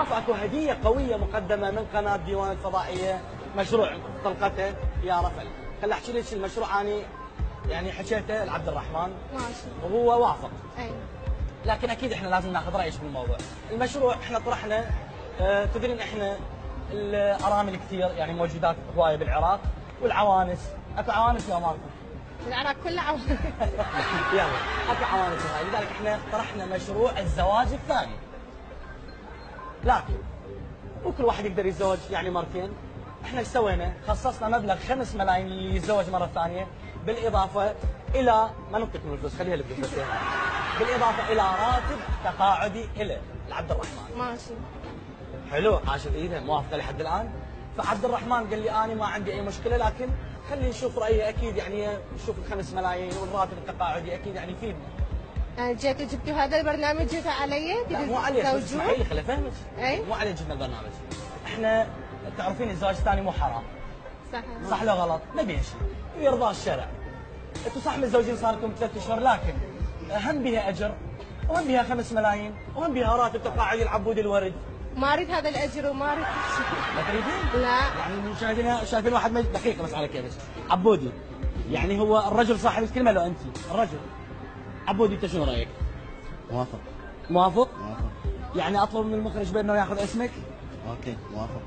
اكو هديه قويه مقدمه من قناه ديوان الفضائيه، مشروع طلقته يا رفل. خلي احكي لك المشروع اني يعني حكيته لعبد الرحمن ماشي وهو وافق. اي لكن اكيد احنا لازم ناخذ رايك بالموضوع. المشروع احنا طرحنا تدرين احنا الارامل كثير يعني موجودات هوايه بالعراق، والعوانس اكو عوانس يا مالكم؟ العراق كله عوانس. يلا اكو عوانس هاي، لذلك احنا طرحنا مشروع الزواج الثاني. لكن وكل واحد يقدر يتزوج يعني مرتين. احنا ايش سوينا؟ خصصنا مبلغ 5 ملايين اللي يتزوج مره ثانيه، بالاضافه الى ما ننطق من الفلوس، خليها الفلوس بس بالاضافه الى راتب تقاعدي له لعبد الرحمن. ماشي حلو، عاشت ايده موافقه لحد الان. فعبد الرحمن قال لي انا ما عندي اي مشكله، لكن خلي نشوف رايه. اكيد يعني نشوف ال5 ملايين والراتب التقاعدي اكيد يعني يفيدنا. جيتوا جبتوا هذا البرنامج جيتوا علي؟ لا مو عليك، بس اسمحي لي خلي افهمك. اي مو عليك جبنا البرنامج. احنا تعرفين الزواج الثاني مو حرام. صح لو غلط؟ ما بين شيء ويرضى الشرع. انتم صح متزوجين صار لكم 3 اشهر، لكن هم بها اجر وهم بها 5 ملايين وهم بها راتب تقاعدي العبود الورد. ما اريد هذا الاجر وما اريد شيء. ما تريدين؟ لا يعني شايفين واحد دقيقه بس على كيفك. عبودي يعني هو الرجل صاحب الكلمه لو انت الرجل. عبودي انت شنو رايك؟ موافق. موافق؟ موافق. يعني اطلب من المخرج بانه ياخذ اسمك؟ اوكي موافق.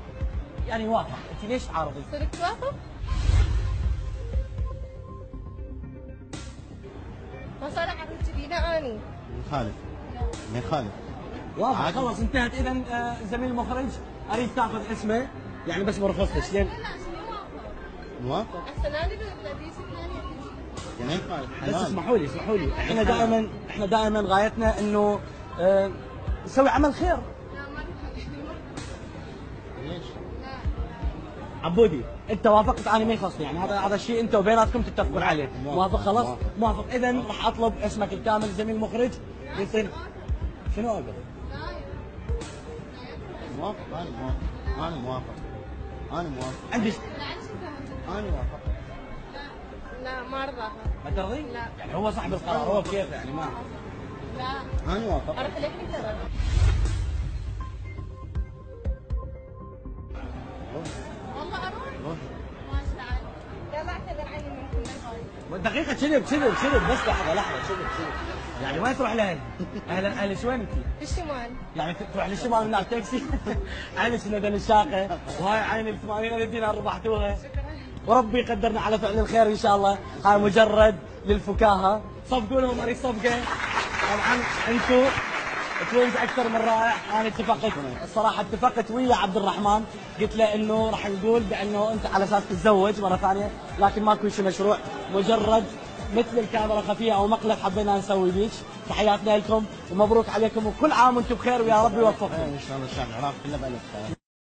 يعني موافق. انت ليش تعارضي؟ صرت توافق؟ ما صار عرض جديده اني. خالد. من خالد. واضح خلاص انتهت. اذا زميل المخرج اريد تاخذ اسمه يعني بس برخصتش لين. موافق. احسن انا بدي يعني خالد بس اسمحوا لي احنا دائما غايتنا انه نسوي عمل خير. ليش؟ عبودي انت وافقت، انا ما يخصني يعني هذا الشيء انت وبيناتكم تتفقون عليه. موافق خلاص؟ موافق. اذا راح اطلب اسمك الكامل زميل المخرج يصير شنو اقول؟ موافق. انا موافق. عندي انا موافق. لا ما ارضاها. ما ترضي؟ لا. يعني هو صاحب القرار، هو كيف يعني ما. لا انا موافق. اروح لك ترى. والله اروح. ماشي تعال. يلا اعتذر عني منكم. دقيقة كذب بس لحظة كذب يعني وين تروح لهل؟ اهل وين انت؟ في الشمال. يعني تروح للشمال هناك تاكسي؟ عينك ندى الشاقة وهاي عيني ب 80,000 دينار ربحتوها. شكرا. وربي يقدرنا على فعل الخير ان شاء الله. هاي مجرد للفكاهة. صفقوا لهم اريد صفقة. طبعا انتم تفوز اكثر من رائع. انا اتفقت ويا عبد الرحمن، قلت له انه راح نقول بانه انت على اساس تتزوج مره ثانيه، لكن ماكو شيء مشروع، مجرد مثل الكاميرا خفيه او مقلب حبينا نسوي بيك. تحياتنا لكم ومبروك عليكم وكل عام وانتم بخير ويا رب يوفقكم. ان شاء الله الشعب العراقي كله بالف خير.